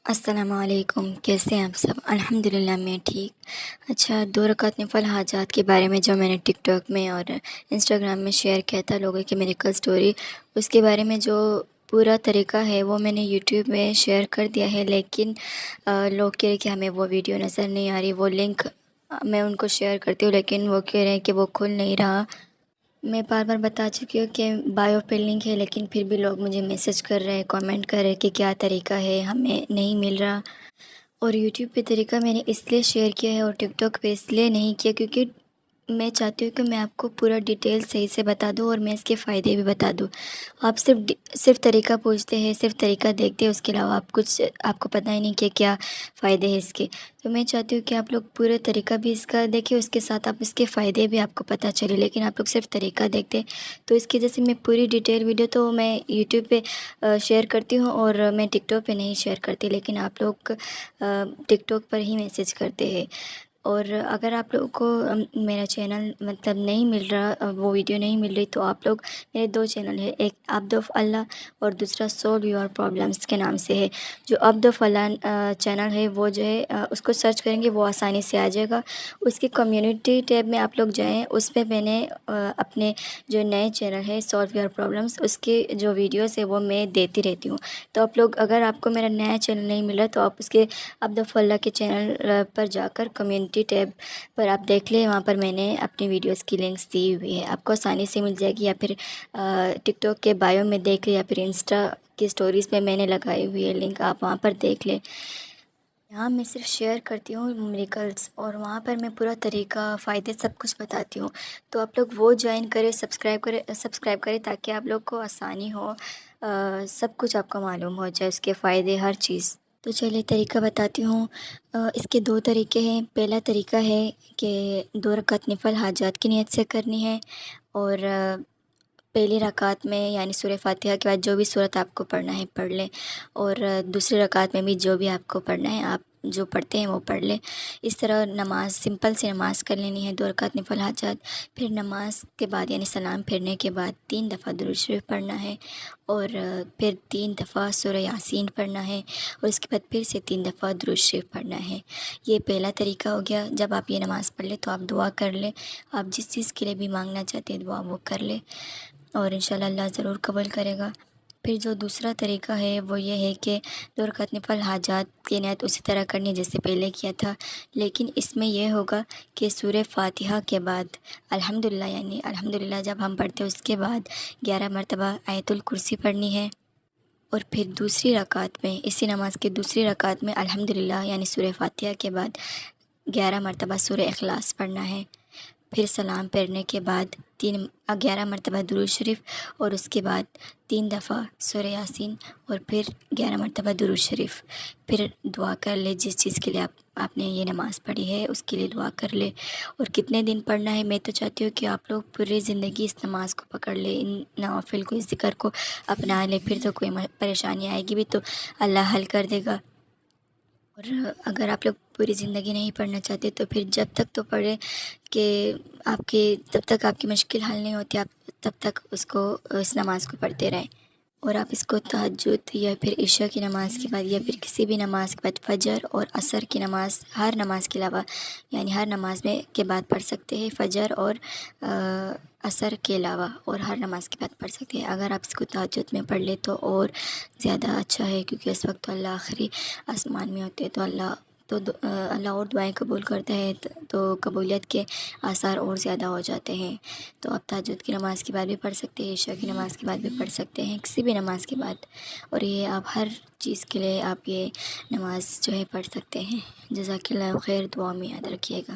السلام علیکم، کیسے ہیں آپ سب؟ الحمدللہ میں ٹھیک۔ اچھا، 2 رکعت نفل حاجات کے بارے میں جو میں نے ٹک ٹاک میں اور انسٹاگرام میں شیئر کیا تھا لوگوں کی میریکل سٹوری، اس کے بارے میں جو پورا طریقہ ہے وہ میں نے یوٹیوب میں شیئر کر دیا ہے، لیکن لوگ کہہ رہے کہ ہمیں وہ ویڈیو نظر نہیں آ رہی، وہ لنک میں ان کو شیئر کرتی ہوں لیکن وہ کہہ رہے ہیں کہ وہ کھل نہیں رہا۔ میں بار بار بتا چکی ہوں کہ بایو پہ لنک ہے، لیکن پھر بھی لوگ مجھے میسج کر رہے ہیں، کامنٹ کر رہے ہیں کہ کیا طریقہ ہے، ہمیں نہیں مل رہا۔ اور یوٹیوب پہ طریقہ میں نے اس لیے شیئر کیا ہے اور ٹک ٹاک پہ اس لیے نہیں کیا کیونکہ میں چاہتی ہوں کہ میں آپ کو پورا ڈیٹیل صحیح سے بتا دوں اور میں اس کے فائدے بھی بتا دوں۔ آپ صرف طریقہ پوچھتے ہیں، صرف طریقہ دیکھتے ہیں، اس کے علاوہ آپ کو پتہ ہی نہیں کہ کیا فائدے ہیں اس کے۔ تو میں چاہتی ہوں کہ آپ لوگ پورا طریقہ بھی اس کا دیکھیں، اس کے ساتھ آپ اس کے فائدے بھی آپ کو پتہ چلے، لیکن آپ لوگ صرف طریقہ دیکھتے تو اس کی وجہ سے میں پوری ڈیٹیل ویڈیو تو میں یوٹیوب پہ شیئر کرتی ہوں اور میں ٹک ٹاک پہ نہیں شیئر کرتی، لیکن آپ لوگ ٹک ٹاک پر ہی میسج کرتے ہیں۔ اور اگر آپ لوگوں کو میرا چینل مطلب نہیں مل رہا، وہ ویڈیو نہیں مل رہی، تو آپ لوگ میرے 2 چینل ہے، ایک عبد آف اللہ اور دوسرا سولو یور پرابلمس کے نام سے ہے۔ جو عبد آف اللہ چینل ہے وہ جو ہے اس کو سرچ کریں گے وہ آسانی سے آ جائے گا۔ اس کی کمیونٹی ٹیب میں آپ لوگ جائیں، اس پہ میں نے اپنے جو نئے چینل ہے سولو یور پرابلمس، اس کی جو ویڈیوز ہے وہ میں دیتی رہتی ہوں۔ تو آپ لوگ اگر آپ کو میرا نیا چینل نہیں ملا تو آپ اس کے عبد آف اللہ کے چینل پر جا کر کمیونٹی ٹیب پر آپ دیکھ لیں، وہاں پر میں نے اپنی ویڈیوز کی لنکس دی ہوئی ہے، آپ کو آسانی سے مل جائے گی، یا پھر ٹک ٹاک کے بایو میں دیکھ لیں، یا پھر انسٹا کی سٹوریز میں نے لگائی ہوئی ہے لنک، آپ وہاں پر دیکھ لیں۔ یہاں میں صرف شیئر کرتی ہوں میریکلس، اور وہاں پر میں پورا طریقہ، فائدے سب کچھ بتاتی ہوں۔ تو آپ لوگ وہ جوائن کریں، سبسکرائب کریں تاکہ آپ لوگ کو آسانی ہو، سب کچھ آپ کو معلوم ہو جائے، اس کے فائدے ہر چیز۔ تو چلیے طریقہ بتاتی ہوں۔ اس کے 2 طریقے ہیں۔ پہلا طریقہ ہے کہ 2 رکعت نفل حاجات کی نیت سے کرنی ہے، اور پہلی رکعت میں یعنی سورہ فاتحہ کے بعد جو بھی سورت آپ کو پڑھنا ہے پڑھ لیں، اور دوسری رکعت میں بھی جو بھی آپ کو پڑھنا ہے آپ جو پڑھتے ہیں وہ پڑھ لیں۔ اس طرح نماز، سمپل سی نماز کر لینی ہے 2 رکعت نفل حاجات۔ پھر نماز کے بعد یعنی سلام پھیرنے کے بعد 3 دفعہ درود شریف پڑھنا ہے، اور پھر 3 دفعہ سورہ یاسین پڑھنا ہے، اور اس کے بعد پھر سے 3 دفعہ درود شریف پڑھنا ہے۔ یہ پہلا طریقہ ہو گیا۔ جب آپ یہ نماز پڑھ لیں تو آپ دعا کر لیں، آپ جس چیز کے لیے بھی مانگنا چاہتے ہیں دعا وہ کر لیں، اور انشاءاللہ اللہ ضرور قبول کرے گا۔ پھر جو دوسرا طریقہ ہے وہ یہ ہے کہ 2 رکعت نفل حاجات کی نیت اسی طرح کرنی جیسے پہلے کیا تھا، لیکن اس میں یہ ہوگا کہ سورہ فاتحہ کے بعد الحمدللہ یعنی الحمدللہ جب ہم پڑھتے ہیں اس کے بعد 11 مرتبہ آیت الکرسی پڑھنی ہے، اور پھر دوسری رکعت میں، اسی نماز کی دوسری رکعت میں الحمدللہ یعنی سورہ فاتحہ کے بعد 11 مرتبہ سورہ اخلاص پڑھنا ہے۔ پھر سلام پھیرنے کے بعد 11 مرتبہ درود شریف، اور اس کے بعد 3 دفعہ سورہ یاسین، اور پھر 11 مرتبہ درود شریف۔ پھر دعا کر لے، جس چیز کے لیے آپ نے یہ نماز پڑھی ہے اس کے لیے دعا کر لے۔ اور کتنے دن پڑھنا ہے، میں تو چاہتی ہوں کہ آپ لوگ پوری زندگی اس نماز کو پکڑ لے، ان نوافل کو، اس ذکر کو اپنا لے، پھر تو کوئی پریشانی آئے گی بھی تو اللہ حل کر دے گا۔ اور اگر آپ لوگ پوری زندگی نہیں پڑھنا چاہتے تو پھر جب تک تو پڑھے کہ جب تک آپ کی مشکل حل نہیں ہوتی، آپ تب تک اس نماز کو پڑھتے رہیں۔ اور آپ اس کو تہجد یا پھر عشاء کی نماز کے بعد، یا پھر کسی بھی نماز کے بعد، فجر اور عصر کی نماز، ہر نماز کے علاوہ یعنی ہر نماز کے بعد پڑھ سکتے ہیں، فجر اور عصر کے علاوہ، اور ہر نماز کے بعد پڑھ سکتے ہیں۔ اگر آپ اس کو تہجد میں پڑھ لیں تو اور زیادہ اچھا ہے، کیونکہ اس وقت تو اللہ آخری آسمان میں ہوتے ہیں، تو اللہ اور دعائیں قبول کرتا ہے، تو قبولیت کے آثار اور زیادہ ہو جاتے ہیں۔ تو آپ تہجد کی نماز کے بعد بھی پڑھ سکتے ہیں، عشاء کی نماز کے بعد بھی پڑھ سکتے ہیں، کسی بھی نماز کے بعد، اور یہ آپ ہر چیز کے لیے آپ یہ نماز جو ہے پڑھ سکتے ہیں۔ جزاک اللہ خیر، دعا میں یاد رکھیے گا۔